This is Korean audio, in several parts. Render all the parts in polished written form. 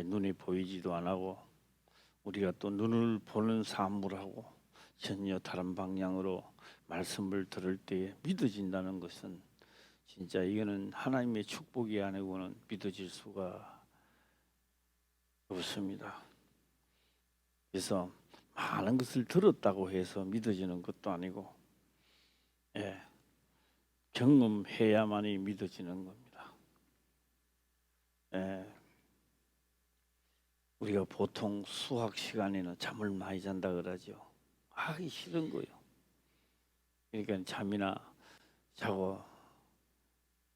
눈이 보이지도 안 하고 우리가 또 눈을 보는 사물하고 전혀 다른 방향으로 말씀을 들을 때 믿어진다는 것은 진짜 이거는 하나님의 축복이 아니고는 믿어질 수가 없습니다. 그래서 많은 것을 들었다고 해서 믿어지는 것도 아니고, 경험해야만이 믿어지는 겁니다. 우리가 보통 수학 시간에는 잠을 많이 잔다 그러죠. 하기 싫은 거예요. 그러니까 잠이나 자고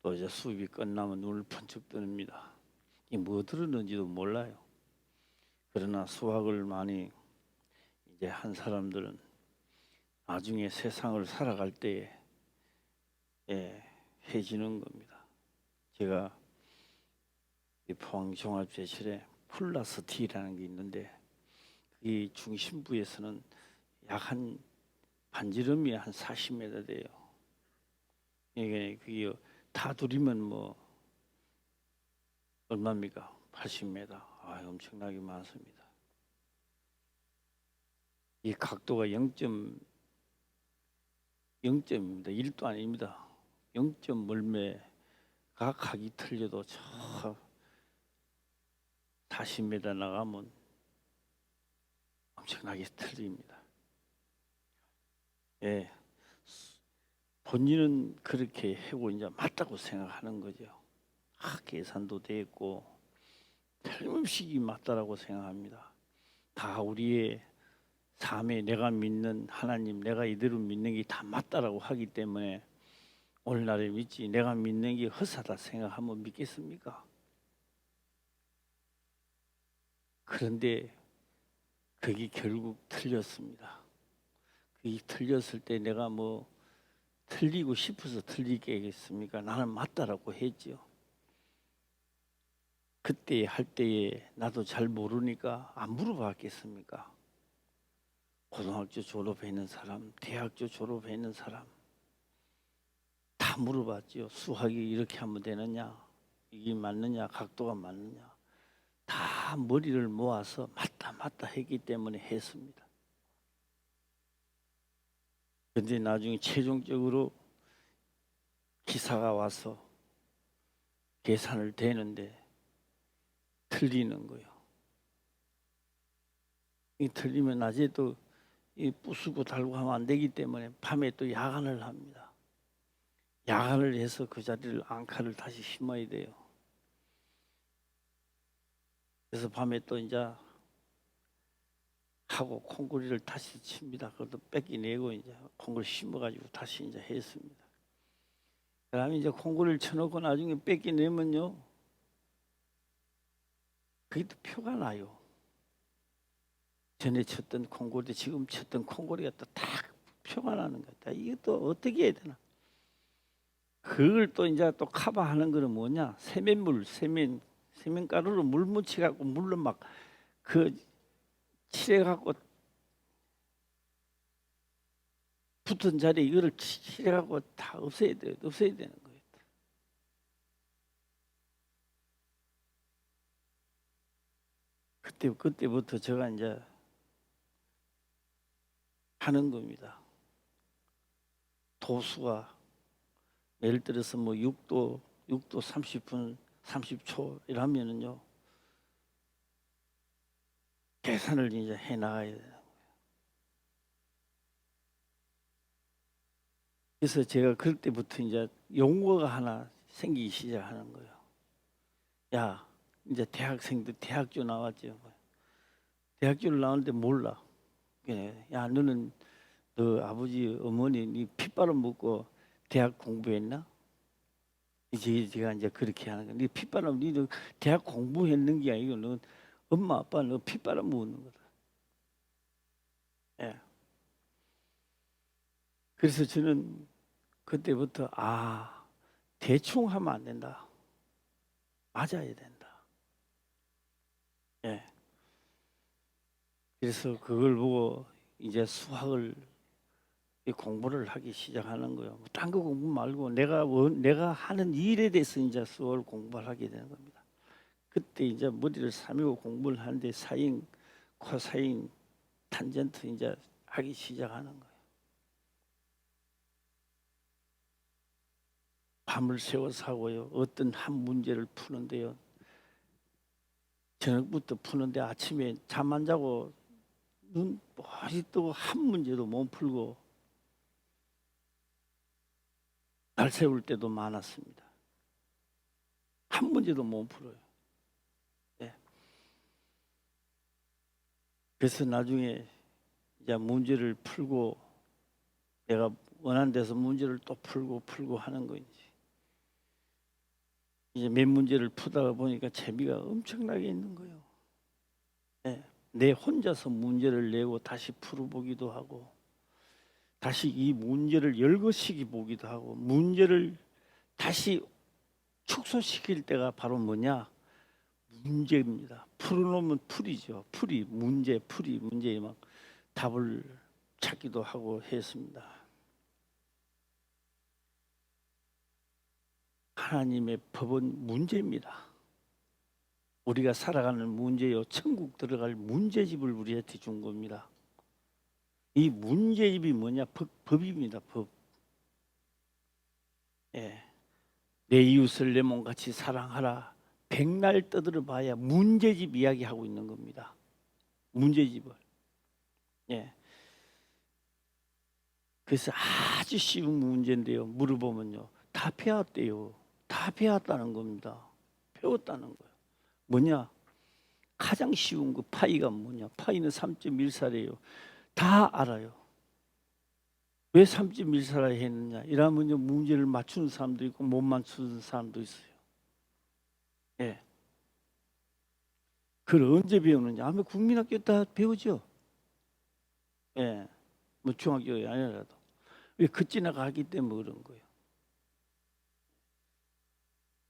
또 이제 수업이 끝나면 눈을 번쩍 뜨릅니다. 이 뭐 들었는지도 몰라요. 그러나 수학을 많이 이제 한 사람들은 나중에 세상을 살아갈 때에 해지는 겁니다. 제가 포항종합제실에 플러스 T라는 게 있는데 이 중심부에서는 약 한 반지름이 한 40m 돼요. 이게 그게 다 둘이면 뭐 얼마입니까? 80m. 엄청나게 많습니다. 이 각도가 0.0입니다. 1도 아닙니다. 0. 멀매가 각이 틀려도 저 40m 나가면 엄청나게 틀립니다. 본인은 그렇게 하고 이제 맞다고 생각하는 거죠. 계산도 됐고 틀림없이 맞다라고 생각합니다. 다 우리의 삶에 내가 믿는 하나님, 내가 이대로 믿는 게 다 맞다라고 하기 때문에 오늘날에 믿지, 내가 믿는 게 허사다 생각하면 믿겠습니까? 그런데 그게 결국 틀렸습니다. 그게 틀렸을 때 내가 뭐 틀리고 싶어서 틀리겠습니까? 나는 맞다라고 했죠. 그때 할 때에 나도 잘 모르니까 안 물어봤겠습니까? 고등학교 졸업해 있는 사람, 대학교 졸업해 있는 사람 다 물어봤죠. 수학이 이렇게 하면 되느냐, 이게 맞느냐, 각도가 맞느냐, 다 머리를 모아서 맞다 했기 때문에 했습니다. 그런데 나중에 최종적으로 기사가 와서 계산을 대는데 틀리는 거예요. 이 틀리면 낮에 또 이 부수고 달고 하면 안 되기 때문에 밤에 또 야간을 합니다. 야간을 해서 그 자리를 앙카를 다시 심어야 돼요. 그래서 밤에 또 이제 하고 콩고리를 다시 칩니다. 그것도 뺏기내고 이제 콩고리 심어가지고 다시 이제 했습니다. 그다음에 이제 콩고리를 쳐놓고 나중에 뺏기내면요, 그게 또 표가 나요. 전에 쳤던 콩고리, 지금 쳤던 콩고리가 또 딱 표가 나는 거다. 이게 또 어떻게 해야 되나? 그걸 또 이제 또 커버하는 거는 뭐냐? 세면가루로 물 묻혀갖고 물로 막 그 칠해갖고 붙은 자리에 이거를 칠해갖고 다 없애야 되는 거예요. 그때부터 제가 이제 하는 겁니다. 도수가 예를 들어서 뭐 6도 30분 30초 이러면은요, 계산을 이제 해 나가야 돼요. 그래서 제가 그때부터 이제 용어가 하나 생기기 시작하는 거예요. 야, 이제 대학생들 대학교 나왔죠. 대학교를 나오는데 몰라. 야, 너는 너 아버지 어머니 네 핏바람 먹고 대학 공부했나? 이제 제가 이제 그렇게 하는 거야. 네 핏바람, 너 대학 공부했는 게 아니고 너 엄마 아빠 너 핏바람 먹는 거다. 그래서 저는 그때부터 대충 하면 안 된다. 맞아야 된다. 그래서 그걸 보고 이제 수학을 공부를 하기 시작하는 거예요. 딴 거 공부 말고 내가 하는 일에 대해서 이제 수학을 공부를 하게 되는 겁니다. 그때 이제 머리를 사미고 공부를 하는데 사인, 코사인, 탄젠트 이제 하기 시작하는 거예요. 밤을 새워서 하고요. 어떤 한 문제를 푸는데요. 저녁부터 푸는데 아침에 잠 안 자고 눈 뻔히 뜨고 한 문제도 못 풀고 날 세울 때도 많았습니다. 한 문제도 못 풀어요. 네. 그래서 나중에 이제 문제를 풀고 내가 원하는 데서 문제를 또 풀고 하는 거지. 이제 몇 문제를 푸다가 보니까 재미가 엄청나게 있는 거예요. 네. 내 혼자서 문제를 내고 다시 풀어보기도 하고 다시 이 문제를 열거시키 보기도 하고 문제를 다시 축소시킬 때가 바로 뭐냐? 문제입니다. 풀어놓으면 풀이죠. 문제에 막 답을 찾기도 하고 했습니다. 하나님의 법은 문제입니다. 우리가 살아가는 문제요. 천국 들어갈 문제집을 우리한테 준 겁니다. 이 문제집이 뭐냐? 법입니다. 법. 예. 내 이웃을 내 몸같이 사랑하라. 백날 떠들어 봐야 문제집 이야기하고 있는 겁니다. 문제집을. 예. 그래서 아주 쉬운 문제인데요. 물어보면요. 다 배웠대요. 다 배웠다는 겁니다. 배웠다는 거예요. 뭐냐? 가장 쉬운 거 파이가 뭐냐? 파이는 3.14래요. 다 알아요. 왜 3.14라 했느냐? 이러면요 문제를 맞추는 사람도 있고 못 맞추는 사람도 있어요. 예. 그걸 언제 배우느냐? 아마 국민학교 다 배우죠. 예. 뭐 중학교가 아니라도 왜 그지나 가기 때문에 그런 거예요.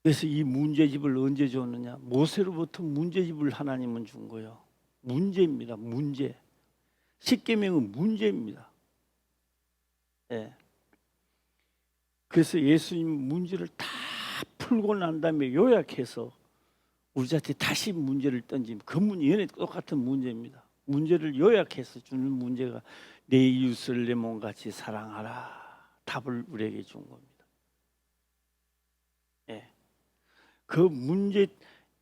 그래서 이 문제집을 언제 줬느냐? 모세로부터 문제집을 하나님은 준 거예요. 문제입니다. 문제. 십계명은 문제입니다. 예. 그래서 예수님 문제를 다 풀고 난 다음에 요약해서 우리한테 다시 문제를 던지면 그 문제는 똑같은 문제입니다. 문제를 요약해서 주는 문제가 내 이웃을 내 몸같이 사랑하라. 답을 우리에게 준 겁니다. 예. 그 문제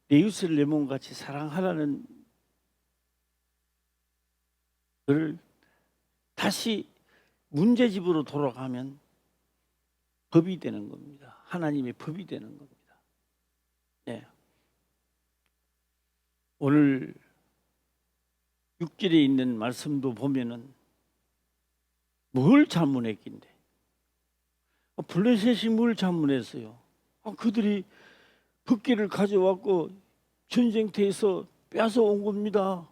내 이웃을 내 몸같이 사랑하라는 그를 다시 문제집으로 돌아가면 법이 되는 겁니다. 하나님의 법이 되는 겁니다. 예. 오늘 6절에 있는 말씀도 보면은 뭘 잘못했긴데 블레셋이 뭘 잘못했어요? 그들이 법궤를 가져왔고 전쟁터에서 빼앗아 온 겁니다.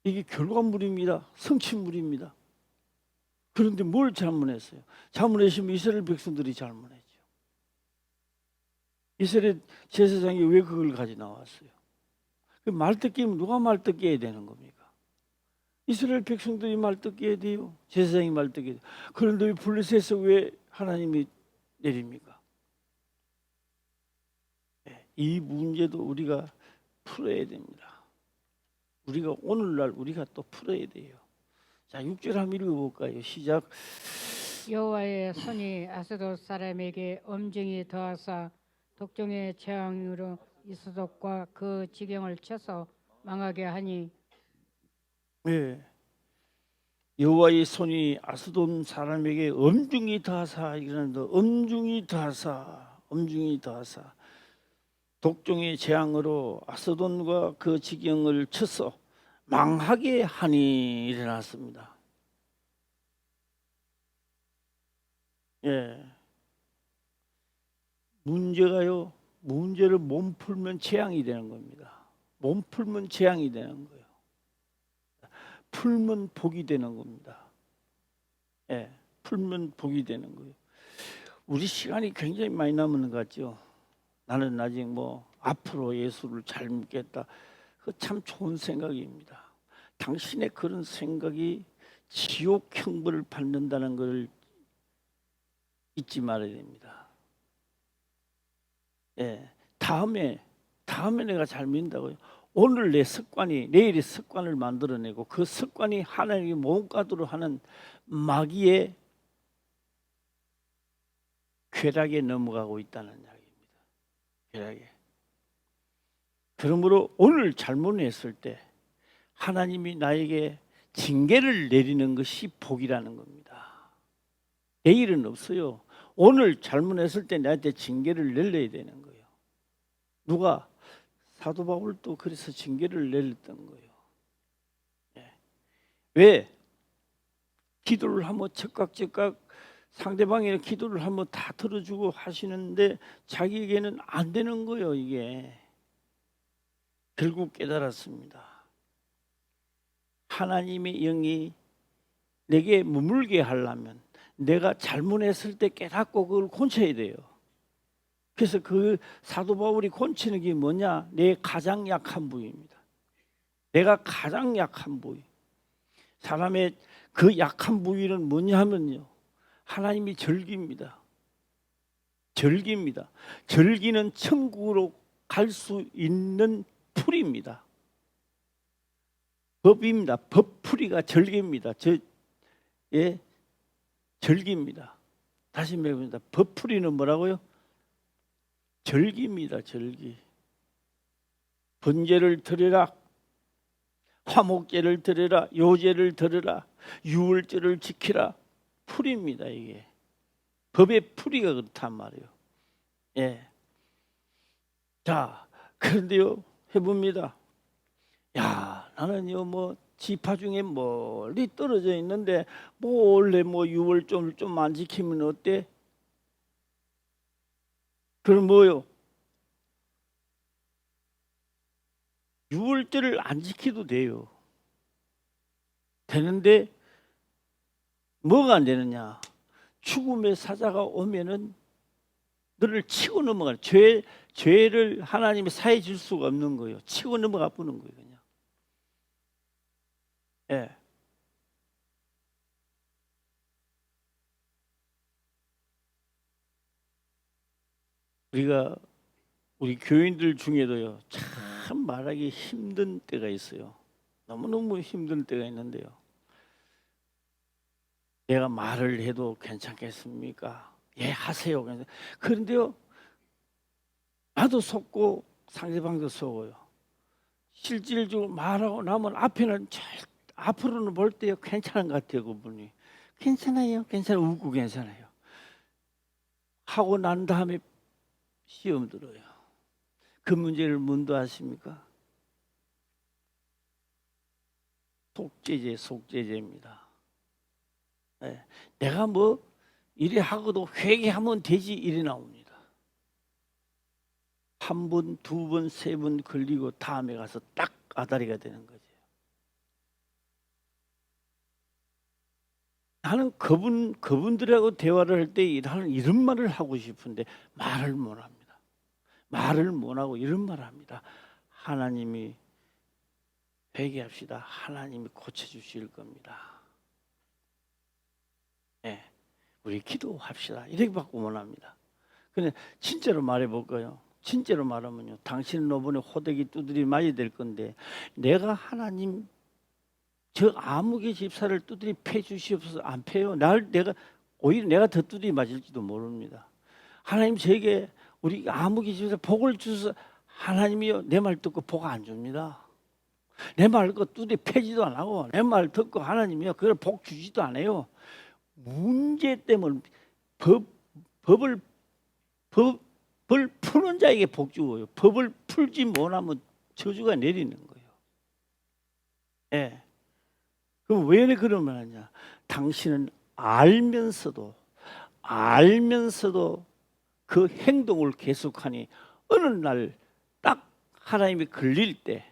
이게 결과물입니다. 성취물입니다. 그런데 뭘 잘못했어요? 잘못했으면 이스라엘 백성들이 잘못했죠. 이스라엘 제사장이 왜 그걸 가져 나왔어요? 말 듣기면 누가 말 듣게 해야 되는 겁니까? 이스라엘 백성들이 말 듣게 해야 돼요. 제사장이 말 듣게 해야 돼요. 그런데 왜 블레셋에서 왜 하나님이 내립니까? 이 문제도 우리가 풀어야 됩니다. 우리가 오늘날 우리가 또 풀어야 돼요. 자, 6절 한번 읽어볼까요? 시작. 여호와의 손이 아스돗 사람에게 엄중히 더하사 독종의 재앙으로 이스독과 그 지경을 쳐서 망하게 하니 네. 여호와의 손이 아스돗 사람에게 엄중히 더하사 이러는데 엄중히 더하사 독종의 재앙으로 아스돗과 그 지경을 쳐서 망하게 하니 일어났습니다. 예. 문제가요. 문제를 못 풀면 재앙이 되는 겁니다. 못 풀면 재앙이 되는 거예요. 풀면 복이 되는 겁니다. 예. 풀면 복이 되는 거예요. 우리 시간이 굉장히 많이 남은 것 같죠. 나는 아직 뭐 앞으로 예수를 잘 믿겠다. 그 참 좋은 생각입니다. 당신의 그런 생각이 지옥 형벌을 받는다는 걸 잊지 말아야 됩니다. 예, 다음에 내가 잘 믿는다고요. 오늘 내 습관이 내일의 습관을 만들어내고 그 습관이 하나님의 몸가도로 하는 마귀의 쾌락에 넘어가고 있다는 이야기입니다. 쾌락에. 그러므로 오늘 잘못했을 때 하나님이 나에게 징계를 내리는 것이 복이라는 겁니다. 내일은 없어요. 오늘 잘못했을 때 나한테 징계를 내려야 되는 거예요. 누가? 사도 바울도 그래서 징계를 내렸던 거예요. 왜? 기도를 하면 즉각 상대방의 기도를 하면 다 들어주고 하시는데 자기에게는 안 되는 거예요. 이게 결국 깨달았습니다. 하나님의 영이 내게 머물게 하려면 내가 잘못했을 때 깨닫고 그걸 고쳐야 돼요. 그래서 그 사도 바울이 고치는 게 뭐냐? 내 가장 약한 부위입니다. 내가 가장 약한 부위. 사람의 그 약한 부위는 뭐냐 하면요, 하나님이 절기입니다. 절기입니다. 절기는 천국으로 갈 수 있는 풀입니다. 법입니다. 법풀이가 절기입니다. 절기입니다. 다시 말해봅니다. 법풀이는 뭐라고요? 절기입니다. 절기. 번제를 드려라, 화목제를 드려라, 요제를 드려라, 유월절을 지키라. 풀입니다. 이게 법의 풀이가 그렇단 말이에요. 예. 자, 그런데요, 해봅니다. 야, 나는요 뭐 지파 중에 멀리 떨어져 있는데 뭐 원래 뭐 유월절 좀 안 지키면 어때? 그럼 뭐요? 유월절을 안 지켜도 돼요. 되는데 뭐가 안 되느냐? 죽음의 사자가 오면은 너를 치고 넘어가는, 죄를 하나님이 사해 줄 수가 없는 거예요. 치고 넘어가 보는 거예요, 그냥. 예. 우리 교인들 중에도요, 참 말하기 힘든 때가 있어요. 너무너무 힘든 때가 있는데요. 내가 말을 해도 괜찮겠습니까? 예, 하세요. 그런데요, 나도 속고 상대방도 속어요. 실질적으로 말하고 나면 앞으로는 볼 때요, 괜찮은 것 같아요, 그분이. 괜찮아요, 웃고 괜찮아요. 하고 난 다음에 시험 들어요. 그 문제를 뭔도 아십니까? 속죄제입니다. 네. 내가 뭐 이래 하고도 회개하면 되지 이래 나옵니다. 한 번, 두 번, 세 번 걸리고 다음에 가서 딱 아다리가 되는 거죠. 나는 그분들하고 대화를 할 때 나는 이런 말을 하고 싶은데 말을 못합니다. 말을 못하고 이런 말을 합니다. 하나님이 회개합시다. 하나님이 고쳐주실 겁니다. 네, 우리 기도합시다. 이렇게 받고 원합니다. 근데 진짜로 말해볼까요? 진짜로 말하면요, 당신은 이번에 호되기 두드리 맞아야 될 건데 내가 하나님 저 아무개 집사를 두드리 패 주시옵소서. 안 패요. 오히려 내가 더 두드리 맞을지도 모릅니다. 하나님 저에게 우리 아무개 집사 복을 주셔서, 하나님이요 내 말 듣고 복 안 줍니다. 내 말 듣고 두드리 패지도 안 하고 내 말 듣고 하나님이요 그걸 복 주지도 않아요. 문제 때문에 법을 푸는 자에게 복 주고요. 법을 풀지 못하면 저주가 내리는 거예요. 예. 그럼 왜 그러면 하냐? 당신은 알면서도 그 행동을 계속하니 어느 날 딱 하나님이 걸릴 때,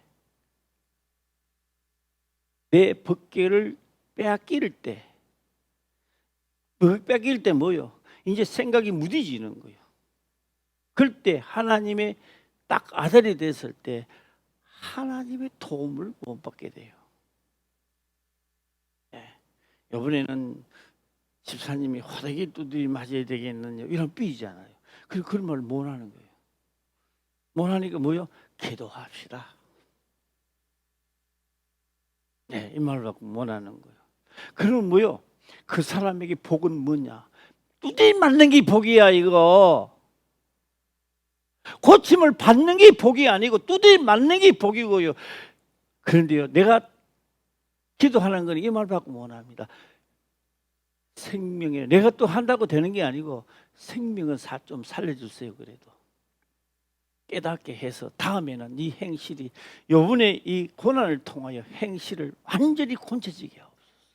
내 법궤를 빼앗길 때 뭐요? 이제 생각이 무뎌지는 거예요. 그럴 때 하나님의 딱 아들이 됐을 때 하나님의 도움을 못 받게 돼요. 이번에는 집사님이 호되게 두드리 맞아야 되겠느냐 이런 삐지잖아요. 그런 말을 못 하는 거예요. 못하니까 뭐요? 기도합시다. 네, 이 말을 갖고 못하는 거예요. 그러면 뭐요? 그 사람에게 복은 뭐냐? 두드리 맞는 게 복이야 이거. 고침을 받는 게 복이 아니고 두드리 맞는 게 복이고요. 그런데요, 내가 기도하는 건 이 말 받고 못합니다. 생명에 내가 또 한다고 되는 게 아니고 생명은 좀 살려주세요. 그래도 깨닫게 해서 다음에는 이 행실이 요번에 이 고난을 통하여 행실을 완전히 고쳐지게 하옵소서.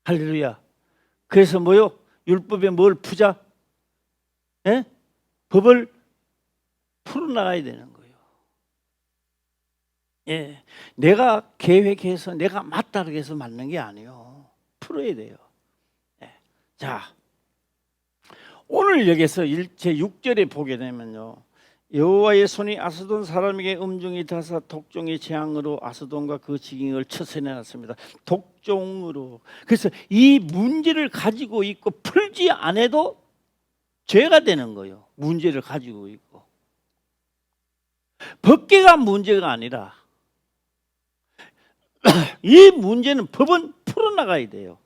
할렐루야. 그래서 뭐요? 율법에 뭘 푸자? 예? 법을 풀어나가야 되는 거예요. 예, 내가 계획해서 내가 맞다고 해서 맞는 게 아니에요. 풀어야 돼요. 예. 자, 오늘 여기서 제 6절에 보게 되면요, 여호와의 손이 아스돈 사람에게 음중이 닿아서 독종의 재앙으로 아스돈과 그 지경을 쳐서내놨습니다. 독종으로. 그래서 이 문제를 가지고 있고 풀지 않아도 죄가 되는 거예요. 문제를 가지고 있고. 법계가 문제가 아니라 이 문제는 법은 풀어나가야 돼요.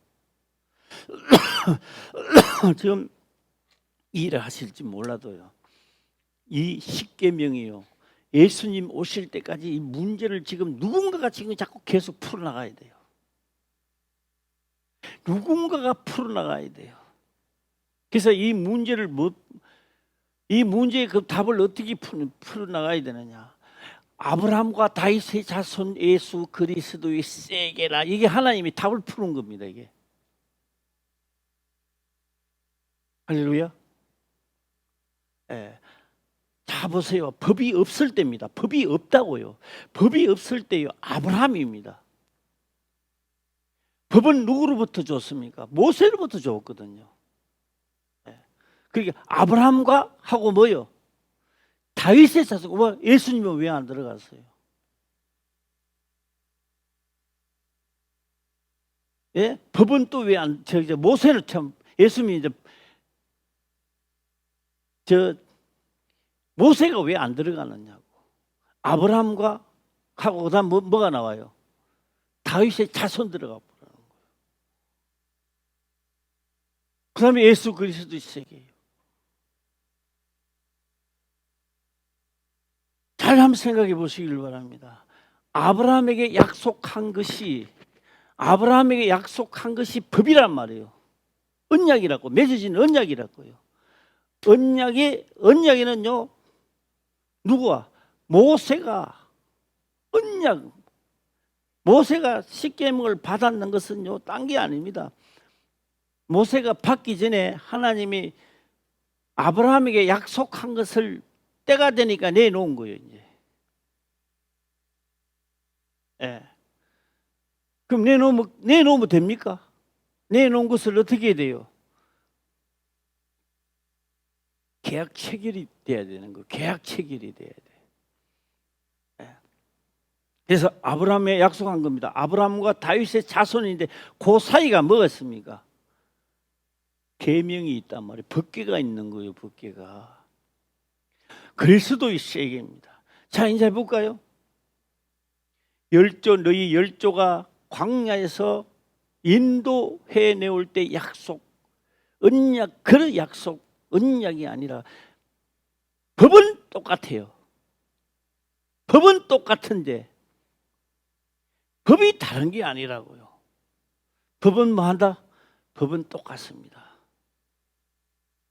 지금 일을 하실지 몰라도요, 이 십계명이요, 예수님 오실 때까지 이 문제를 지금 누군가가 지금 자꾸 계속 풀어나가야 돼요. 누군가가 풀어나가야 돼요. 그래서 이 문제를 이 문제의 그 답을 어떻게 풀어나가야 되느냐? 아브라함과 다윗의 자손 예수 그리스도의 세계라, 이게 하나님이 답을 푸는 겁니다. 이게. 할렐루야. 예. 자 보세요. 법이 없을 때입니다. 법이 없다고요. 법이 없을 때요, 아브라함입니다. 법은 누구로부터 줬습니까? 모세로부터 줬거든요. 예. 그러니까 아브라함과 하고 뭐요? 다윗의 자손. 예수님은 왜 안 들어갔어요? 예? 법은 또 왜 안, 모세는 참, 예수님이 모세가 왜 안 들어가느냐고. 아브라함과 하고 그다음 뭐가 나와요? 다윗의 자손 들어가 버리는 거예요. 그다음에 예수 그리스도의 세계예요. 잘 한번 생각해 보시길 바랍니다. 아브라함에게 약속한 것이 법이란 말이에요. 언약이라고, 맺어진 언약이라고요. 언약에는요, 누구와? 모세가 십계명을 받았는 것은요, 딴 게 아닙니다. 모세가 받기 전에 하나님이 아브라함에게 약속한 것을 때가 되니까 내놓은 거예요, 이제. 예. 그럼 내놓으면 됩니까? 내놓은 것을 어떻게 해야 돼요? 계약 체결이 돼야 되는 거예요. 계약 체결이 돼야 돼요. 예. 그래서 아브라함에 약속한 겁니다. 아브라함과 다윗의 자손인데 그 사이가 뭐였습니까? 계명이 있단 말이에요. 법궤가 있는 거예요. 법궤가. 그리스도의 세계입니다. 자, 이제 볼까요? 너희 열조가 광야에서 인도해 내올 때 약속, 언약, 그런 약속, 언약이 아니라 법은 똑같아요. 법은 똑같은데 법이 다른 게 아니라고요. 법은 뭐 한다? 법은 똑같습니다.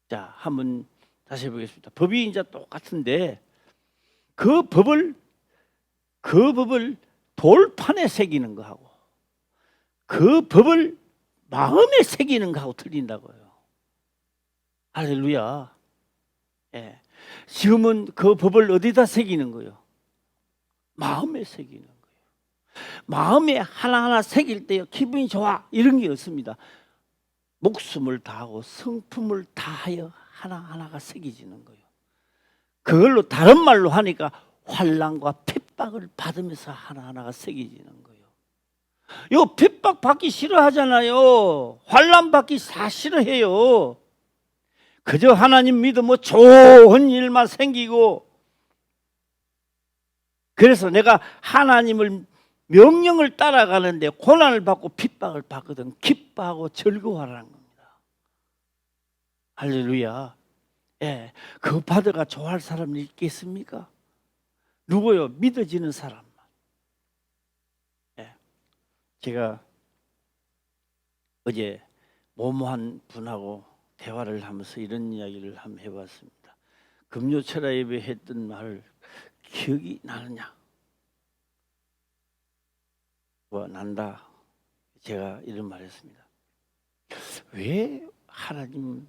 자, 한번 다시 해보겠습니다. 법이 이제 똑같은데 그 법을 돌판에 새기는 거하고 그 법을 마음에 새기는 거하고 틀린다고요. 할렐루야. 예. 지금은 그 법을 어디다 새기는 거예요? 마음에 새기는 거예요. 마음에 하나하나 새길 때요, 기분이 좋아, 이런 게 없습니다. 목숨을 다하고 성품을 다하여 하나하나가 새겨지는 거예요. 그걸로 다른 말로 하니까 환난과 핍박을 받으면서 하나하나가 새겨지는 거예요. 요 핍박 받기 싫어하잖아요. 환난 받기 다 싫어해요. 그저 하나님 믿으면 좋은 일만 생기고 그래서 내가 하나님을 명령을 따라가는데 고난을 받고 핍박을 받거든 기뻐하고 즐거워하라는 겁니다. 할렐루야. 예, 그 받아가 좋아할 사람이 있겠습니까? 누구요? 믿어지는 사람만. 예, 제가 어제 모모한 분하고 대화를 하면서 이런 이야기를 한번 해봤습니다. 금요철야 예배 했던 말을 기억이 나느냐? 뭐 난다. 제가 이런 말했습니다. 왜 하나님,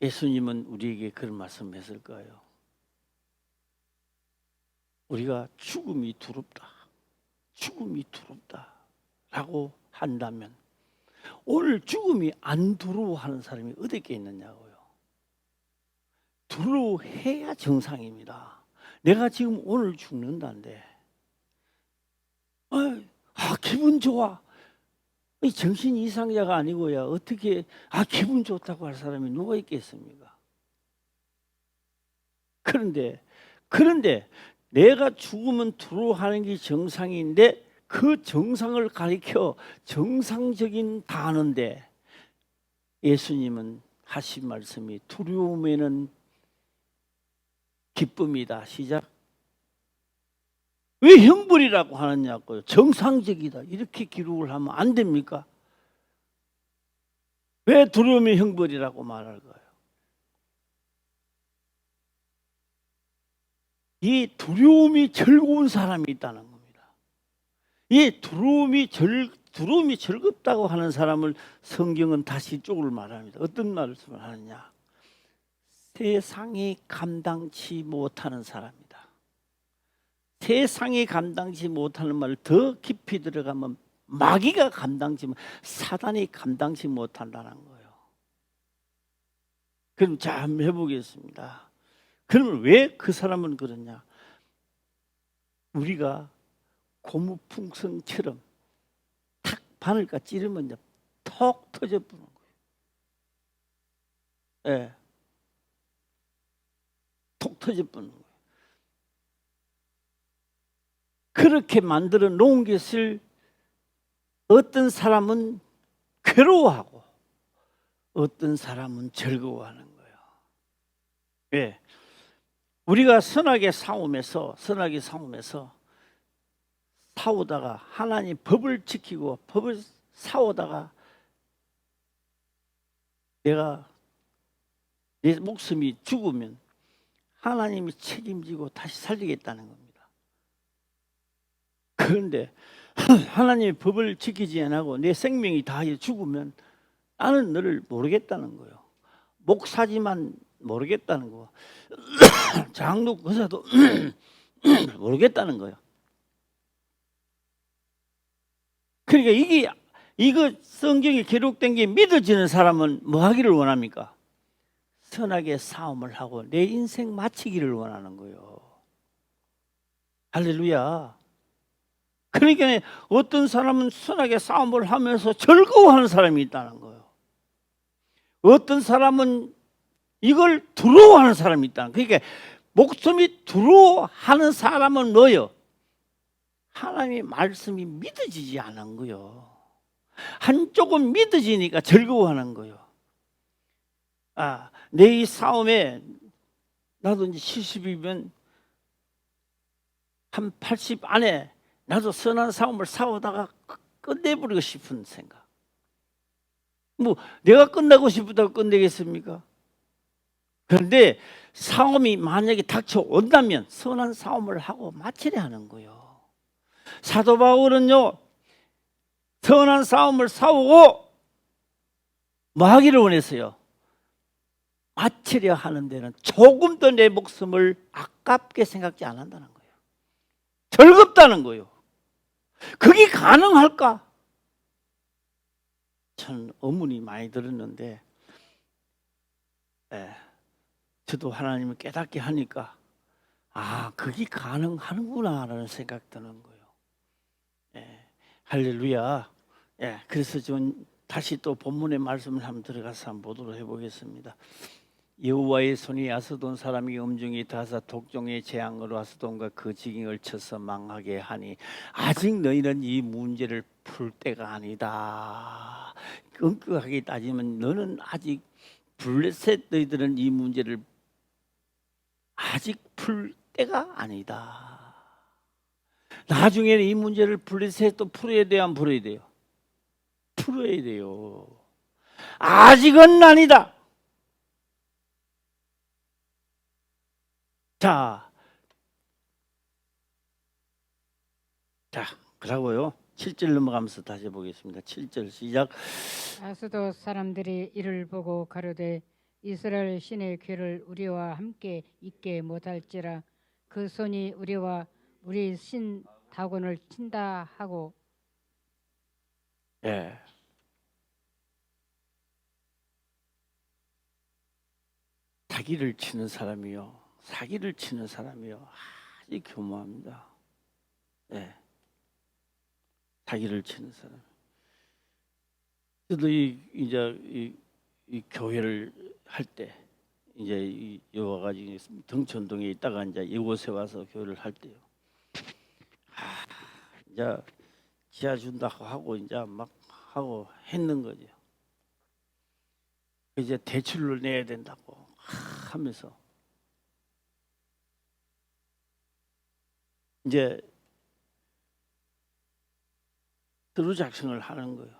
예수님은 우리에게 그런 말씀했을까요? 우리가 죽음이 두렵다, 죽음이 두렵다라고 한다면 오늘 죽음이 안 두려워하는 사람이 어디 있겠느냐고요. 두려워해야 정상입니다. 내가 지금 오늘 죽는다는데 기분 좋아. 정신 이상자가 아니고야 어떻게 기분 좋다고 할 사람이 누가 있겠습니까? 그런데 내가 죽으면 두려워하는 게 정상인데 그 정상을 가리켜 정상적인 단어인데 예수님은 하신 말씀이 두려움에는 기쁨이다. 시작. 왜 형벌이라고 하느냐고요. 정상적이다. 이렇게 기록을 하면 안 됩니까? 왜 두려움이 형벌이라고 말할까요? 이 두려움이 즐거운 사람이 있다는 겁니다. 이 두려움이 즐겁다고 하는 사람을 성경은 다시 쪽을 말합니다. 어떤 말씀을 하느냐? 세상이 감당치 못하는 사람이다. 세상이 감당치 못하는 말을 더 깊이 들어가면 마귀가 사단이 감당치 못한다는 거예요. 그럼 자 한번 해보겠습니다. 그러면 왜 그 사람은 그러냐? 우리가 고무풍선처럼 탁 바늘까 찌르면 턱 터져버리는 거예요. 예, 톡 터져버리는 거예요. 그렇게 만들어 놓은 것을 어떤 사람은 괴로워하고 어떤 사람은 즐거워하는 거예요. 왜? 우리가 선하게 싸우면서 싸우다가 하나님 법을 지키고 법을 싸우다가 내 목숨이 죽으면 하나님이 책임지고 다시 살리겠다는 겁니다. 그런데 하나님의 법을 지키지 않고 내 생명이 다 죽으면 나는 너를 모르겠다는 거예요. 목사지만 모르겠다는 거. 장로 의사도 모르겠다는 거예요. 그러니까 이거 성경에 기록된 게 믿어지는 사람은 뭐 하기를 원합니까? 선하게 싸움을 하고 내 인생 마치기를 원하는 거예요. 할렐루야. 그러니까 어떤 사람은 선하게 싸움을 하면서 즐거워하는 사람이 있다는 거예요. 어떤 사람은 이걸 두려워하는 사람이 있다는 거예요. 그러니까 목숨이 두려워하는 사람은 뭐예요? 하나님의 말씀이 믿어지지 않은 거예요. 한쪽은 믿어지니까 즐거워하는 거예요. 내 이 싸움에 나도 이제 70이면 한 80 안에 나도 선한 싸움을 싸우다가 끝내버리고 싶은 생각. 뭐 내가 끝내고 싶다고 끝내겠습니까? 그런데 싸움이 만약에 닥쳐온다면 선한 싸움을 하고 마치려 하는 거예요. 사도 바울은요, 선한 싸움을 싸우고 뭐 하기를 원했어요? 마치려 하는 데는 조금 더 내 목숨을 아깝게 생각지 않는다는 거예요. 즐겁다는 거예요. 그게 가능할까? 저는 의문이 많이 들었는데 저도 하나님을 깨닫게 하니까 그게 가능하는구나라는 생각 드는 거예요. 할렐루야. 그래서 좀 다시 또 본문의 말씀을 한번 들어가서 한번 보도록 해보겠습니다. 여호와의 손이 아스돈 사람이 엄중히 다사 독종의 재앙으로 아스돈과 그 지경을 쳐서 망하게 하니 아직 너희는 이 문제를 풀 때가 아니다. 엄격하게 따지면 너는 아직 블레셋 너희들은 이 문제를 아직 풀 때가 아니다. 나중에는 이 문제를 블레셋도 풀어야 돼요, 안 풀어야 돼요? 풀어야 돼요. 아직은 아니다. 자, 그러고요. 7절 넘어가면서 다시 보겠습니다. 7절 시작. 아스돗 사람들이 이를 보고 가로되 이스라엘 신의 괴를 우리와 함께 있게 못할지라 그 손이 우리와 우리 신 다곤을 친다 하고. 예. 사기를 치는 사람이요. 사기를 치는 사람이요. 아주 교묘합니다. 예. 사기를 치는 사람. 저도 이제 이 교회를 할 때 이제 와가지고 등촌동에 있다가 이제 이곳에 와서 교회를 할 때요. 이제 지하 준다고 하고 이제 막 하고 했는 거죠. 이제 대출을 내야 된다고 하면서 이제 서류 작성을 하는 거예요.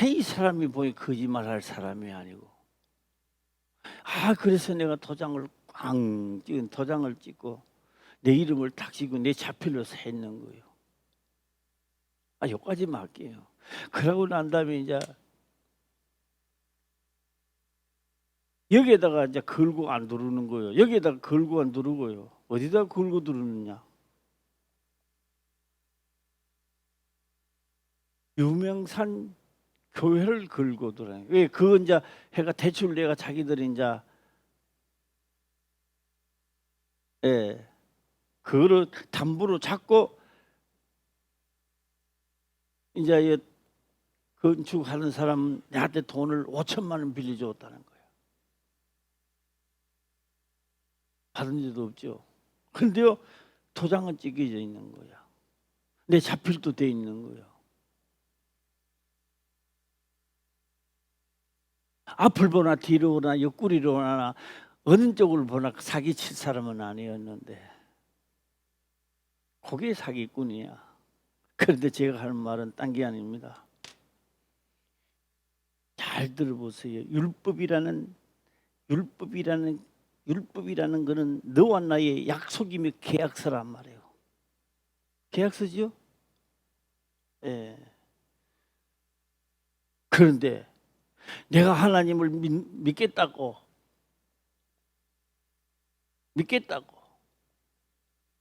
이 사람이 보니 거짓말할 사람이 아니고, 그래서 내가 도장을 꽝 찍은 도장을 찍고 내 이름을 탁 찍고 내 자필로서 했는 거예요. 여기까지 할게요. 그러고 난 다음에 이제 여기에다가 이제 걸고 안 누르는 거예요. 여기에다가 걸고 안 누르고요. 어디다 걸고 누르느냐? 유명산 교회를 걸고 들어요. 왜? 그건 이제 해가 대출 내가 자기들이 이제 그거를 담보로 잡고 이제 건축하는 사람 나한테 돈을 5천만 원 빌려줬다는 거예요. 받은 적도 없죠. 그런데요, 도장은 찍혀져 있는 거야. 내 자필도 돼 있는 거예요. 앞을 보나 뒤로 보나 옆구리로 보나 어느 쪽을 보나 사기칠 사람은 아니었는데 그게 사기꾼이야. 그런데 제가 하는 말은 딴 게 아닙니다. 잘 들어보세요. 율법이라는 거는 너와 나의 약속이며 계약서란 말이에요. 계약서죠? 예. 그런데 내가 하나님을 믿겠다고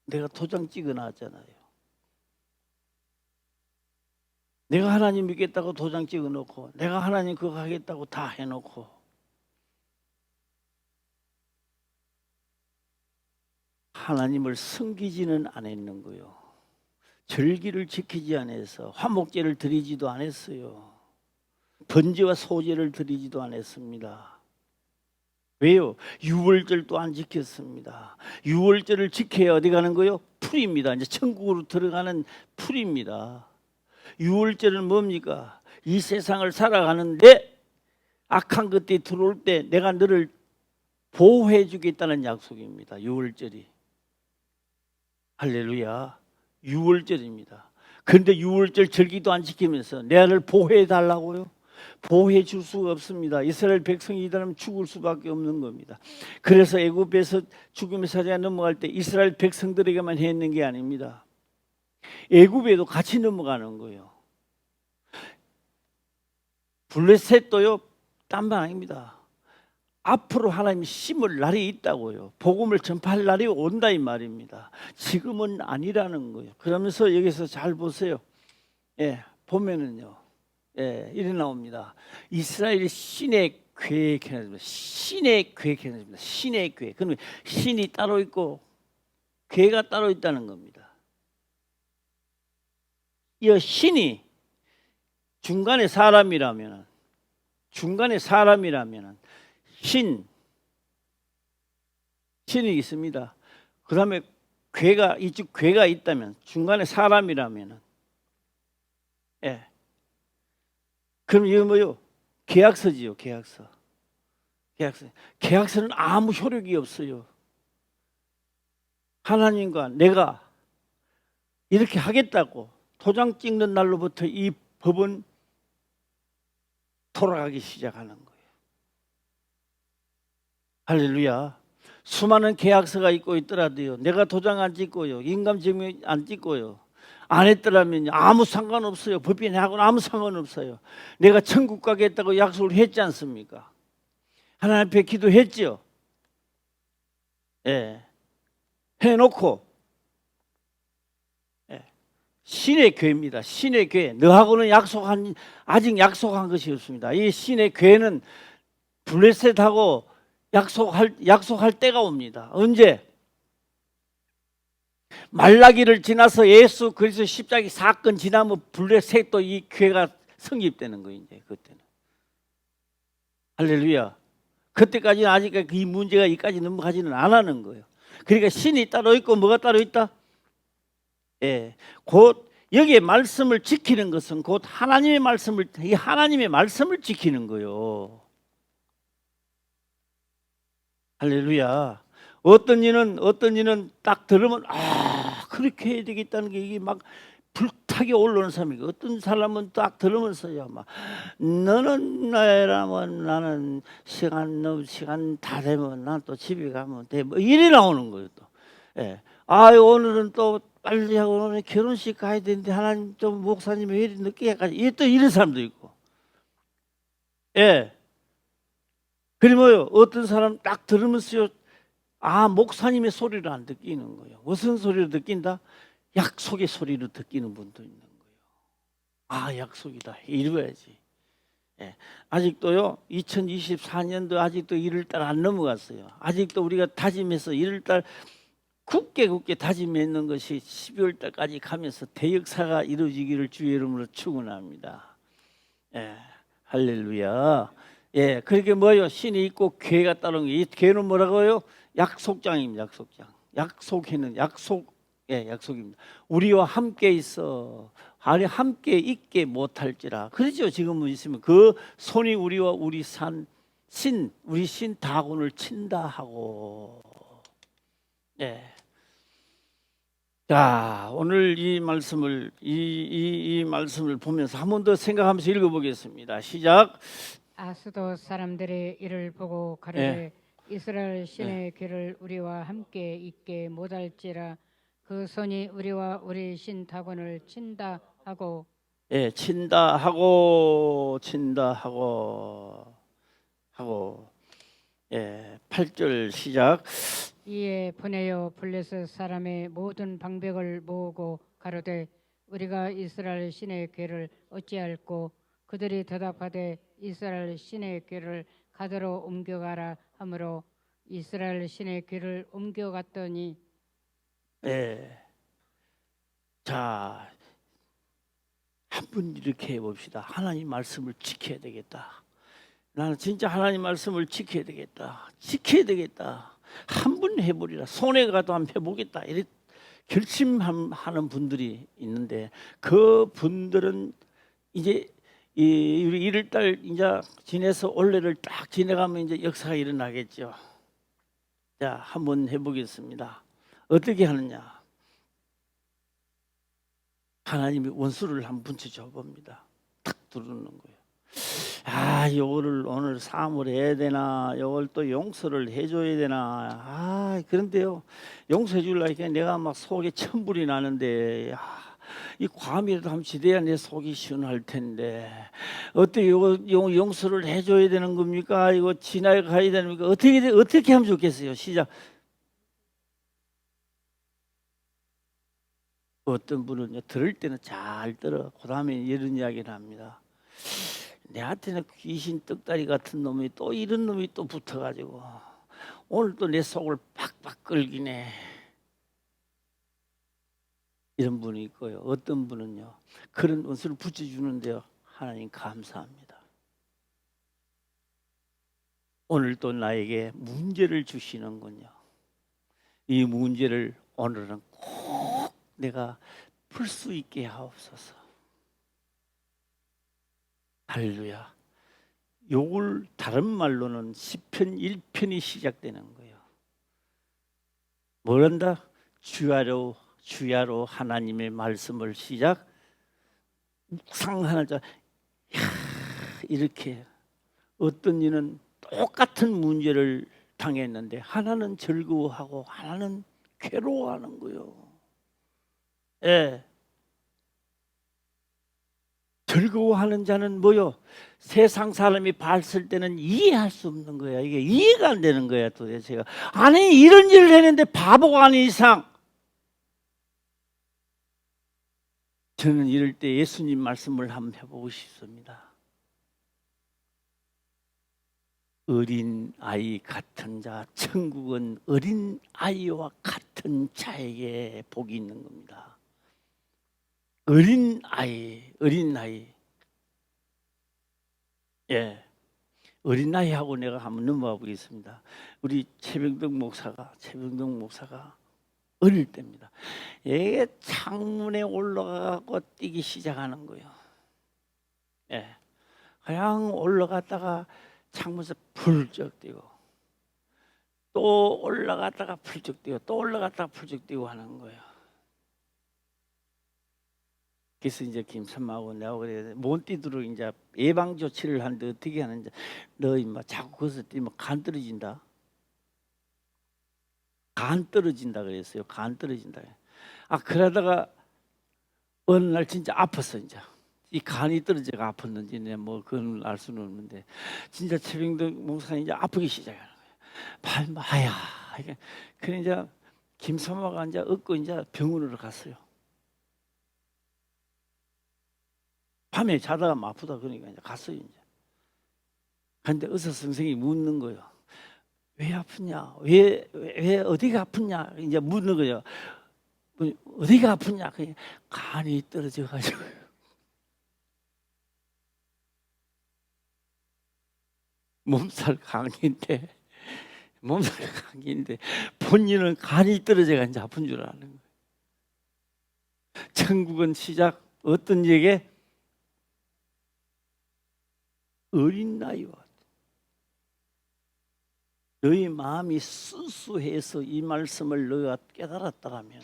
내가 도장 찍어 놨잖아요. 내가 하나님 믿겠다고 도장 찍어 놓고 내가 하나님 그거 하겠다고 다 해놓고 하나님을 섬기지는 않았는 거예요. 절기를 지키지 않아서 화목제를 드리지도 않았어요. 번제와 소제를 드리지도 않았습니다. 왜요? 유월절도 안 지켰습니다. 유월절을 지켜야 어디 가는 거요? 풀입니다. 이제 천국으로 들어가는 풀입니다. 유월절은 뭡니까? 이 세상을 살아가는데 악한 것들이 들어올 때 내가 너를 보호해 주겠다는 약속입니다. 유월절이. 할렐루야. 유월절입니다. 그런데 유월절 절기도 안 지키면서 내를 보호해 달라고요? 보호해 줄 수가 없습니다. 이스라엘 백성이 이다면 죽을 수밖에 없는 겁니다. 그래서 애굽에서 죽음의 사자가 넘어갈 때 이스라엘 백성들에게만 했는 게 아닙니다. 애굽에도 같이 넘어가는 거예요. 블레셋도요, 딴 말 아닙니다. 앞으로 하나님이 심을 날이 있다고요. 복음을 전파할 날이 온다 이 말입니다. 지금은 아니라는 거예요. 그러면서 여기서 잘 보세요. 보면은요, 이래 나옵니다. 이스라엘이 신의 계획해놨습니다. 신의 계획해놨습니다. 신의 계획. 그러면 신이 따로 있고 계가 따로 있다는 겁니다. 이 신이 중간에 사람이라면 중간에 사람이라면은 신이 있습니다. 그 다음에 괴가 이쪽 괴가 있다면 중간에 사람이라면은 예. 그럼 이거 뭐요? 계약서지요. 계약서. 계약서는 아무 효력이 없어요. 하나님과 내가 이렇게 하겠다고 도장 찍는 날로부터 이 법은 돌아가기 시작하는 거예요. 할렐루야. 수많은 계약서가 있고 있더라도요, 내가 도장 안 찍고요, 인감증명 안 찍고요, 안 했더라면 아무 상관없어요. 법인하고는 아무 상관없어요. 내가 천국 가겠다고 약속을 했지 않습니까? 하나님 앞에 기도했죠. 예. 해놓고 예. 신의 교회입니다. 신의 교회. 너하고는 아직 약속한 것이 없습니다. 이 신의 교회는 블레셋하고 약속할 때가 옵니다. 언제? 말라기를 지나서 예수 그리스도 십자가 사건 지나면 블레셋도 이 교회가 성립되는 거예요. 이제 그때는. 할렐루야. 그때까지는 아직 이 문제가 이까지 넘어가지는 않았는 거예요. 그러니까 신이 따로 있고 뭐가 따로 있다? 예, 곧 여기에 말씀을 지키는 것은 곧 하나님의 말씀을 지키는 거예요. 할렐루야. 어떤 이는 딱 들으면 그렇게 해야 되겠다는 게 이게 막 불타게 올라오는 사람이고, 어떤 사람은 딱 들으면서요 막 너는 나라면 나는 시간 다 되면 난 또 집에 가면 돼, 뭐 이래 나오는 거예요 또. 예. 오늘은 또 빨리 하고 오늘 결혼식 가야 되는데 하나님 좀 목사님이 왜 이리 늦게 가지, 또 이런 사람도 있고. 예. 그리고요 어떤 사람 딱 들으면서요 목사님의 소리를 안 듣기는 거예요. 무슨 소리를 듣긴다? 약속의 소리를 듣기는 분도 있는 거예요. 약속이다, 이루어야지. 예. 아직도요 2024년도 아직도 1월달 안 넘어갔어요. 아직도 우리가 다짐해서 1월달 굳게 다짐했는 것이 12월달까지 가면서 대역사가 이루어지기를 주의 이름으로 축원합니다. 예. 할렐루야. 예, 그렇게 뭐요? 신이 있고 괴가 따르는 게, 이 괴는 뭐라고요? 약속장입니다. 약속입니다. 우리와 함께 있어. 함께 있게 못할지라. 그렇죠. 지금은 있으면 그 손이 우리와 우리 신 다곤을 친다 하고. 예. 자, 오늘 이 말씀을 보면서 한 번 더 생각하면서 읽어보겠습니다. 시작. 아스도 사람들이 이를 보고 가로되 이스라엘 신의 귀를 우리와 함께 있게 못할지라 그 손이 우리와 우리 신 다곤을 친다 하고. 예, 친다 하고 예, 8절 시작. 이에 보내어 블레셋 사람의 모든 방백을 모으고 가로되 우리가 이스라엘 신의 궤를 어찌할꼬. 그들이 대답하되 이스라엘 신의 궤를 가드로 옮겨가라 하므로 이스라엘 신의 궤를 옮겨갔더니. 예. 자, 한번 이렇게 해봅시다. 하나님 말씀을 지켜야 되겠다. 나는 진짜 하나님 말씀을 지켜야 되겠다. 한 번 해보리라. 손해 가도 한번 해보겠다. 이렇게 결심하는 분들이 있는데, 그 분들은 이제 우리 1월달 이제 지내서 올해를 딱 지내가면 이제 역사가 일어나겠죠. 자, 한번 해보겠습니다. 어떻게 하느냐? 하나님이 원수를 한 번 줘봅니다. 탁 두르는 거예요. 요거를 오늘 사함을 해야 되나, 요걸 또 용서를 해줘야 되나. 그런데요, 용서해 주려니까 내가 막 속에 천불이 나는데, 이 과음이라도 한번 지대야 내 속이 시원할 텐데, 어떻게 요거 용서를 해줘야 되는 겁니까? 이거 지나가야 됩니까? 어떻게 하면 좋겠어요? 시작. 어떤 분은 들을 때는 잘 들어. 그 다음에 이런 이야기를 합니다. 내한테는 귀신 떡다리 같은 놈이 또 이런 놈이 또 붙어가지고 오늘 또 내 속을 팍팍 끌기네. 이런 분이 있고요. 어떤 분은요, 그런 원수를 붙여주는데요, 하나님 감사합니다. 오늘 또 나에게 문제를 주시는군요. 이 문제를 오늘은 꼭 내가 풀 수 있게 하옵소서. 할렐루야. 요걸 다른 말로는 시편 1편이 시작되는 거예요. 뭘 한다? 주야로 하나님의 말씀을 시작 묵상하자. 이렇게 어떤 이는 똑같은 문제를 당했는데 하나는 즐거워하고 하나는 괴로워하는 거예요. 예. 즐거워하는 자는 뭐요? 세상 사람이 봤을 때는 이해할 수 없는 거야. 이게 이해가 안 되는 거야 도대체가. 아니 이런 일을 했는데 바보가 아닌 이상. 저는 이럴 때 예수님 말씀을 한번 해보고 싶습니다. 어린 아이 같은 자, 천국은 어린 아이와 같은 자에게 복이 있는 겁니다. 어린 아이. 예. 어린 아이하고 내가 한번 넘어가 보겠습니다. 우리 최병덕 목사가 어릴 때입니다. 얘 창문에 올라가고 뛰기 시작하는 거예요. 예. 그냥 올라갔다가 창문에서 풀쩍 뛰고 또 올라갔다가 풀쩍 뛰고 또 올라갔다가 풀쩍 뛰고 하는 거예요. 그래서 이제 김선마하고 내가 그래 못 뛰도록 이제 예방 조치를 하는데 어떻게 하는지 너 임마 자꾸 거기서 뛰면 간 떨어진다. 간 떨어진다 그랬어요. 간 떨어진다. 아 그러다가 어느 날 진짜 아팠어 이제. 이 간이 떨어져가 아팠는지 뭐 그건 알 수는 없는데 진짜 최병덕 목사님 이제 아프기 시작하는 거예요. 발마야. 그래 이제 김선마가 이제 얻고 이제 병원으로 갔어요. 밤에 자다가 아프다 그러니까 이제 갔어요 이제. 근데 의사 선생님이 묻는 거예요. 왜 아프냐? 왜 어디가 아프냐? 이제 묻는 거예요. 어디가 아프냐? 그냥 간이 떨어져 가지고. 몸살 감기인데 본인은 간이 떨어져가 이제 아픈 줄 아는 거예요. 천국은 시작 어떤 얘기? 어린 나이와 너희 마음이 순수해서 이 말씀을 너희가 깨달았다라면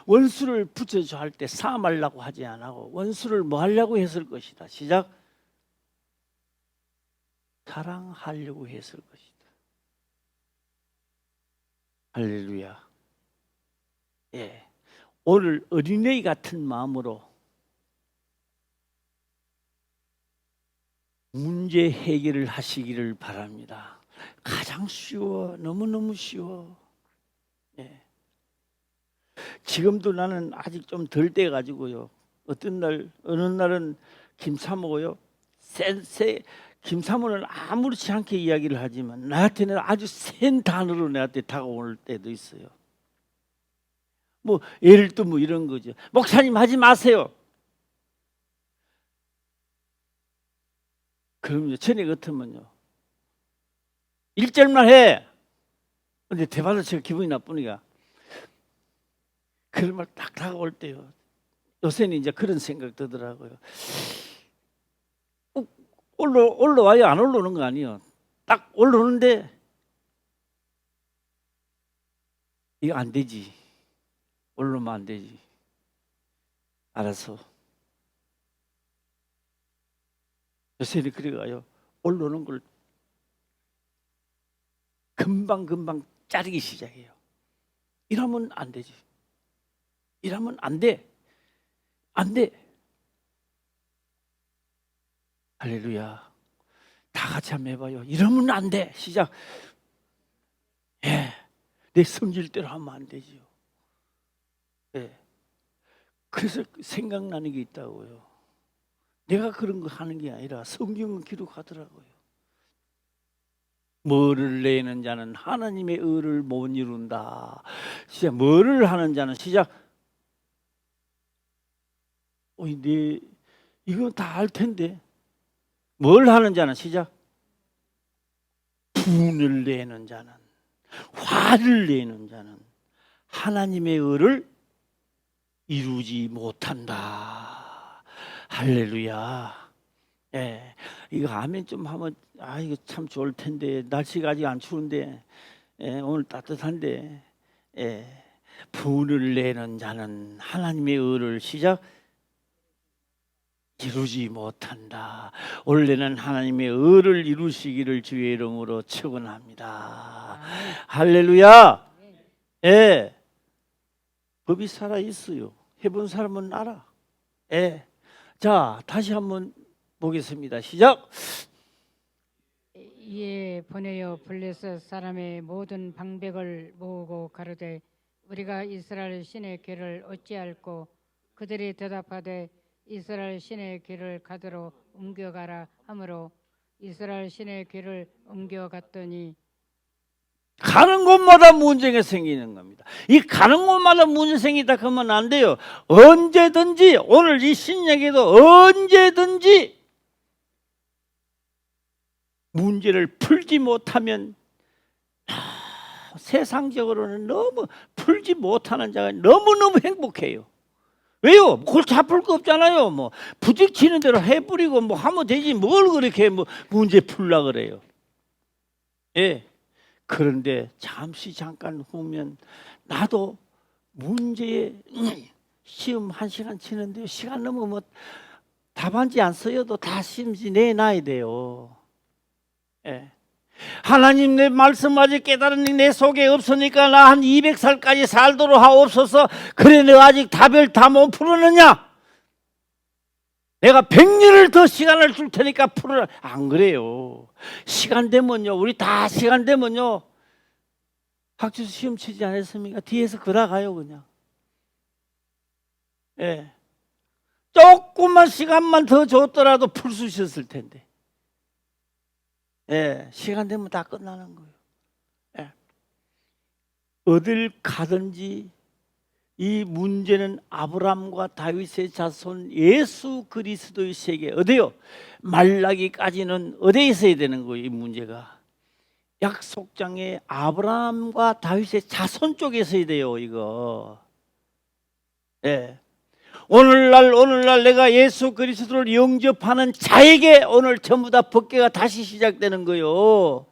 원수를 붙여줘 할 때 사함하려고 하지 않고 원수를 뭐 하려고 했을 것이다. 시작 사랑하려고 했을 것이다. 할렐루야. 예. 오늘 어린애 같은 마음으로 문제 해결을 하시기를 바랍니다. 가장 쉬워. 너무너무 쉬워. 예. 지금도 나는 아직 좀 덜 돼 가지고요. 어느 날은 김사모고요. 김사모는 아무렇지 않게 이야기를 하지만 나한테는 아주 센 단어로 나한테 다가올 때도 있어요. 뭐 예를 들면 뭐 이런 거죠. 목사님 하지 마세요. 그럼요. 전에 같으면요. 1절만 해. 근데 대받아 제가 기분이 나쁘니까 그런 말 딱 다가올 때요. 요새는 이제 그런 생각 들더라고요. 올라와요? 안 올라오는 거 아니에요. 딱 올라오는데 이거 안 되지. 올라오면 안 되지. 알아서. 요새는 그래가요. 올라오는 걸 금방 자르기 시작해요. 이러면 안 되지. 이러면 안 돼. 안 돼. 할렐루야. 다 같이 한번 해봐요. 이러면 안 돼. 시작. 예. 내 성질대로 하면 안 되지요. 예. 그래서 생각나는 게 있다고요. 내가 그런 거 하는 게 아니라 성경은 기록하더라고요. 뭐를 내는 자는 하나님의 의를 못 이룬다. 시작. 뭐를 하는 자는 시작. 이건 다 알 텐데. 뭘 하는 자는 시작. 분을 내는 자는, 화를 내는 자는 하나님의 의를 이루지 못한다. 할렐루야. 예, 이거 아멘 좀 하면 이거 참 좋을 텐데, 날씨가 아직 안 추운데, 오늘 따뜻한데, 분을 내는 자는 하나님의 의를 시작 이루지 못한다. 원래는 하나님의 의를 이루시기를 주의 이름으로 축원합니다. 할렐루야. 예, 법이 살아 있어요. 해본 사람은 알아. 예, 자 다시 한번 보겠습니다. 시작. 이에 보내어 블레셋 사람의 모든 방백을 모으고 가로되 우리가 이스라엘 신의 궤를 어찌할꼬. 그들이 대답하되 이스라엘 신의 궤를 가드로 옮겨가라 하므로 이스라엘 신의 궤를 옮겨갔더니, 가는 곳마다 문제가 생기는 겁니다. 이 가는 곳마다 문제 생기다 그러면 안 돼요. 언제든지, 오늘 이 신약에도 언제든지 문제를 풀지 못하면 세상적으로는 너무 풀지 못하는 자가 너무너무 행복해요. 왜요? 골치 아플 거 없잖아요. 뭐 부딪히는 대로 해버리고 뭐 하면 되지 뭘 그렇게 뭐 문제 풀라 그래요. 예. 그런데 잠깐 후면 나도 문제에 시험 1시간 치는데 시간 넘으면 답안지 안 써여도 다 시험지 내놔야 돼요. 예. 하나님 내 말씀 아직 깨달으니 내 속에 없으니까 나 한 200살까지 살도록 하옵소서. 그래 내가 아직 답을 다 못 풀었느냐? 내가 100년을 더 시간을 줄 테니까 풀어라. 안 그래요. 시간 되면요, 우리 다 시간 되면요 학교에서 시험 치지 않았습니까? 뒤에서 걸어가요 그냥. 예. 조금만 시간만 더 줬더라도 풀 수 있었을 텐데. 예, 시간 되면 다 끝나는 거예요. 예. 어딜 가든지 이 문제는 아브라함과 다윗의 자손 예수 그리스도의 세계, 어디요? 말라기까지는 어디에 있어야 되는 거예요? 이 문제가 약속장에 아브라함과 다윗의 자손 쪽에 있어야 돼요. 이거. 예. 오늘날 내가 예수 그리스도를 영접하는 자에게 오늘 전부 다 법궤가 다시 시작되는 거예요.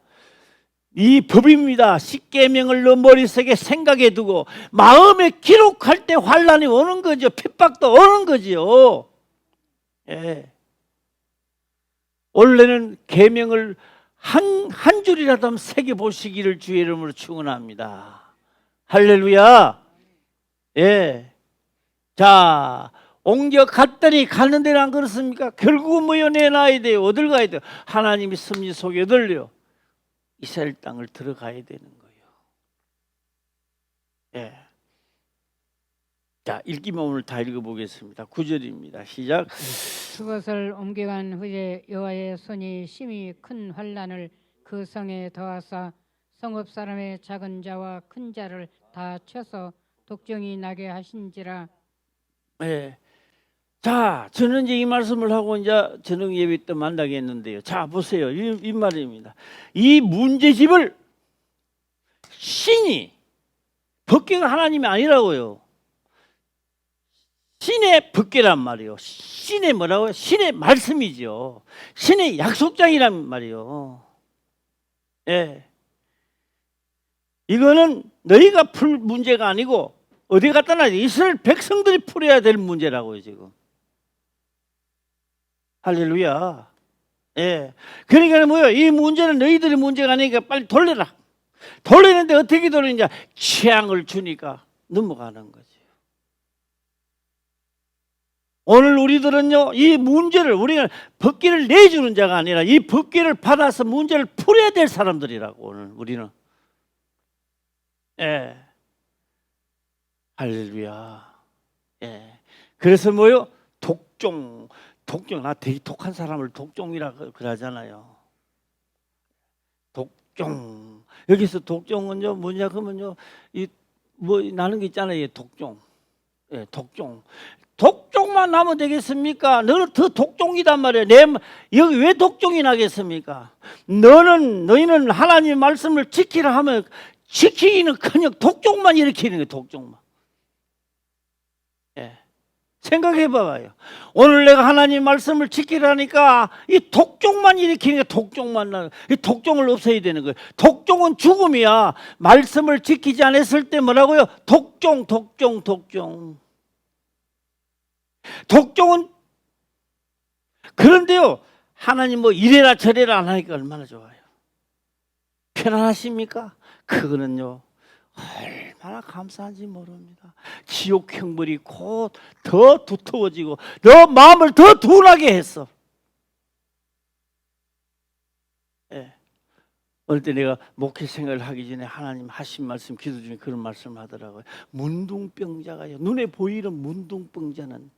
이 법입니다. 십계명을 너 머릿속에 생각해 두고 마음에 기록할 때 환난이 오는 거죠. 핍박도 오는 거죠. 예. 원래는 계명을 한 줄이라도 한번 새겨 보시기를 주의 이름으로 축원합니다. 할렐루야. 예. 자, 옮겨 갔더니 가는 데는 안 그렇습니까? 결국은 뭐여 내놔야 돼요. 어딜 가야 돼요? 하나님이 섭리 속에 들려 이스라엘 땅을 들어가야 되는 거예요. 예. 자, 읽기만 오늘 다 읽어보겠습니다. 9절입니다. 시작. 그것을 옮겨간 후에 여호와의 손이 심히 큰 환난을 그 성에 더하사 성읍 사람의 작은 자와 큰 자를 다 쳐서 독정이 나게 하신지라. 예. 자, 저는 이제 이 말씀을 하고 이제 저녁 예배 때 만나겠는데요. 자, 보세요. 이 말입니다. 이 문제집을 신이, 법궤가 하나님이 아니라고요. 신의 법궤란 말이요. 신의 뭐라고요? 신의 말씀이죠. 신의 약속장이란 말이요. 예. 이거는 너희가 풀 문제가 아니고 어디 갖다 놔? 이스라엘 백성들이 풀어야 될 문제라고요, 지금. 할렐루야. 예. 그러니까 뭐요? 이 문제는 너희들의 문제가 아니니까 빨리 돌려라. 돌리는데 어떻게 돌리냐? 취향을 주니까 넘어가는 거지. 오늘 우리들은요, 이 문제를, 우리가 법궤를 내주는 자가 아니라 이 법궤를 받아서 문제를 풀어야 될 사람들이라고, 오늘 우리는. 예. 할렐루야. 예. 그래서 뭐요? 독종, 나 되게 독한 사람을 독종이라 그러잖아요. 독종. 여기서 독종은요, 뭐냐 그러면요, 이 뭐 나는 게 있잖아요, 독종. 예, 독종 독종만 나면 되겠습니까? 너는 더 독종이단 말이에요. 여기 왜 독종이 나겠습니까? 너희는 하나님 말씀을 지키라 하면 지키기는커녕 독종만 일으키는 거예요. 독종만. 예. 생각해 봐봐요. 오늘 내가 하나님 말씀을 지키라니까 이 독종만 일으키는 게 독종만 나는, 이 독종을 없애야 되는 거예요. 독종은 죽음이야. 말씀을 지키지 않았을 때 뭐라고요? 독종. 독종은, 그런데요, 하나님 뭐 이래라 저래라 안 하니까 얼마나 좋아요. 편안하십니까? 그거는요, 얼마나 감사한지 모릅니다. 지옥 형벌이 곧 더 두터워지고 너 마음을 더 둔하게 했어. 예. 어느 때 내가 목회 생활을 하기 전에 하나님 하신 말씀, 기도 중에 그런 말씀을 하더라고요. 문둥병자가요, 눈에 보이는 문둥병자는,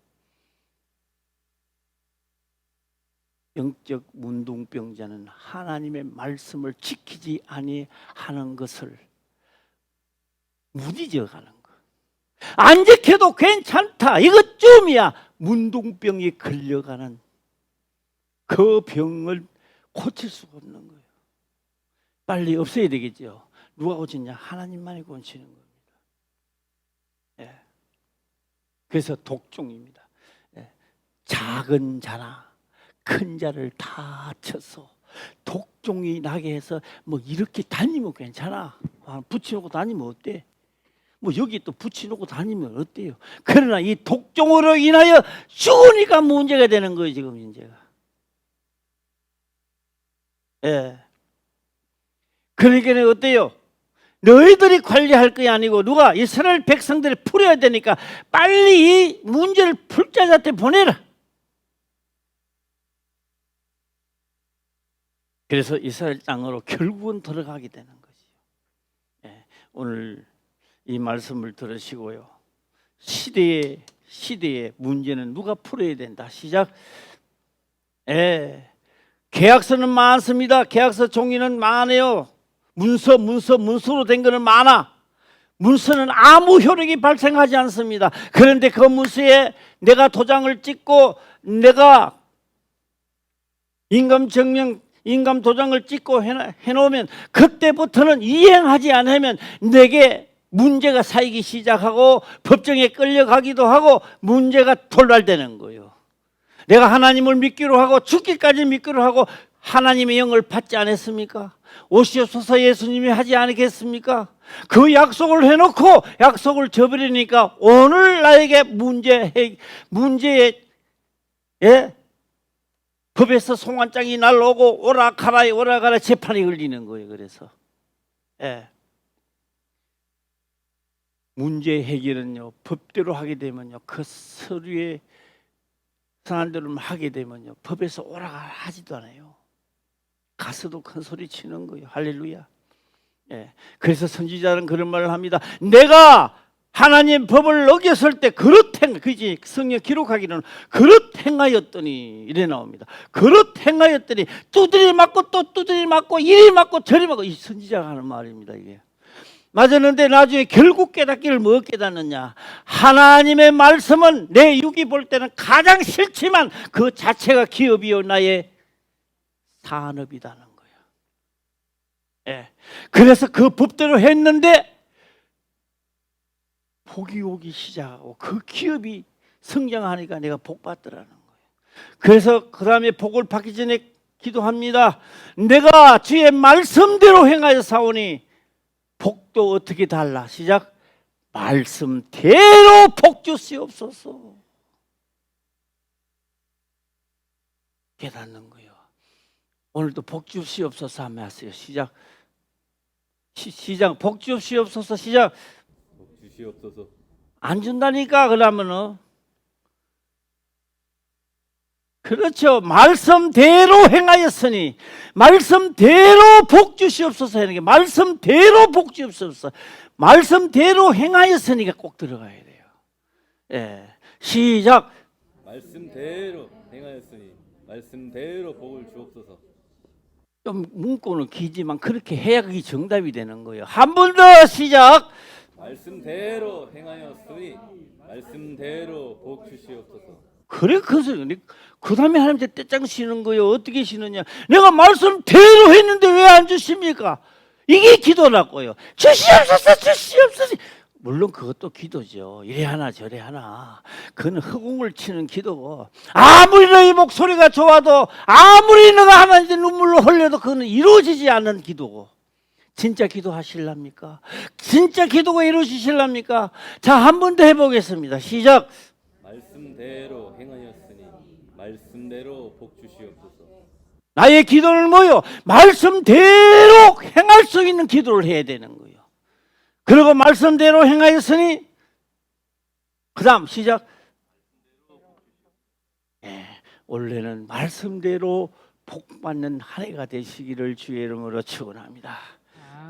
영적 문둥병자는 하나님의 말씀을 지키지 아니하는 것을 무디져가는 거. 안 지켜도 괜찮다, 이것쯤이야 문둥병이 걸려가는 그 병을 고칠 수가 없는 거예요. 빨리 없애야 되겠죠. 누가 고치냐? 하나님만이 고치는 겁니다. 예. 그래서 독종입니다. 예. 작은 자나 큰 자를 다 쳐서 독종이 나게 해서 뭐 이렇게 다니면 괜찮아. 붙여놓고 다니면 어때? 뭐 여기 또 붙여놓고 다니면 어때요? 그러나 이 독종으로 인하여 죽으니까 문제가 되는 거예요. 지금 문제가. 예. 그러니까 어때요? 너희들이 관리할 게 아니고 누가 이스라엘 백성들이 풀어야 되니까 빨리 이 문제를 풀 자한테 보내라. 그래서 이스라엘 땅으로 결국은 들어가게 되는 거지요. 예, 오늘 이 말씀을 들으시고요. 시대의 문제는 누가 풀어야 된다. 시작. 예, 계약서는 많습니다. 계약서 종이는 많아요. 문서로 된 거는 많아. 문서는 아무 효력이 발생하지 않습니다. 그런데 그 문서에 내가 도장을 찍고 내가 인감 도장을 찍고 해놓으면 그때부터는 이행하지 않으면 내게 문제가 쌓이기 시작하고 법정에 끌려가기도 하고 문제가 돌발되는 거예요. 내가 하나님을 믿기로 하고 죽기까지 믿기로 하고 하나님의 영을 받지 않았습니까? 오시옵소서 예수님이 하지 않겠습니까? 그 약속을 해놓고 약속을 저버리니까 오늘 나에게 문제에 법에서 송환장이 날라오고 오라가라 재판이 걸리는 거예요. 그래서 문제 해결은요, 법대로 하게 되면요, 그 서류에 선한 대로 하게 되면요, 법에서 오라가라 하지도 않아요. 가서도 큰 소리 치는 거예요. 할렐루야. 예. 그래서 선지자는 그런 말을 합니다. 내가 하나님 법을 어겼을 때 그렇지 성경 기록하기로는 그렇 행하였더니 이래 나옵니다. 그렇 행하였더니 두드리 맞고 또 두드리 맞고 이리 맞고 저리 맞고, 이 선지자가 하는 말입니다. 이게 맞았는데 나중에 결국 깨닫기를 뭐 깨닫느냐? 하나님의 말씀은 내 육이 볼 때는 가장 싫지만 그 자체가 기업이요 나의 산업이라는 거예요. 예. 그래서 그 법대로 했는데 복이 오기 시작하고 그 기업이 성장하니까 내가 복 받더라는 거예요. 그래서 그 다음에 복을 받기 전에 기도합니다. 내가 주의 말씀대로 행하여 사오니 복도 어떻게 달라? 시작. 말씀대로 복 주시옵소서. 깨닫는 거예요. 오늘도 복 주시옵소서 하면 하세요. 시작. 시작. 복 주시옵소서. 시작. 복 주시옵소서. 안 준다니까 그러면은. 그렇죠. 말씀대로 행하였으니 말씀대로 복 주시옵소서 하는 게 말씀대로 복 주시옵소서. 말씀대로 행하였으니까 꼭 들어가야 돼요. 예. 시작. 말씀대로 행하였으니 말씀대로 복을 주옵소서. 좀 문구는 기지만 그렇게 해야 그게 정답이 되는 거예요. 한 번 더 시작. 말씀대로 행하였으니 말씀대로 복 주시옵소서. 그래 그 다음에 하나님한테 떼짱 쉬는 거예요. 어떻게 쉬느냐? 내가 말씀대로 했는데 왜 안 주십니까? 이게 기도라고요. 주시옵소서, 주시옵소서. 물론 그것도 기도죠. 이래 하나 저래 하나. 그건 허공을 치는 기도고, 아무리 너희 목소리가 좋아도, 아무리 너가 하나님께 눈물로 흘려도 그거는 이루어지지 않는 기도고. 진짜 기도하실랍니까? 진짜 기도가 이루어지실랍니까? 자, 한 번 더 해보겠습니다. 시작. 말씀대로 행하였으니 말씀대로 복 주시옵소서. 나의 기도는 뭐요? 말씀대로 행할 수 있는 기도를 해야 되는 거예요. 그리고 말씀대로 행하였으니, 그 다음 시작. 원래는 말씀대로 복받는 한 해가 되시기를 주의 이름으로 축원합니다.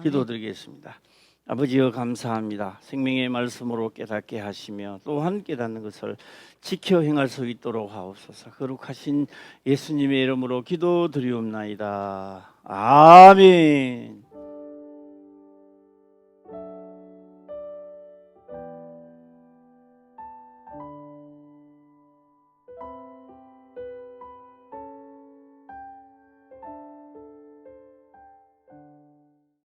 기도드리겠습니다. 아버지여 감사합니다. 생명의 말씀으로 깨닫게 하시며 또한 깨닫는 것을 지켜 행할 수 있도록 하옵소서. 거룩하신 예수님의 이름으로 기도드리옵나이다. 아멘.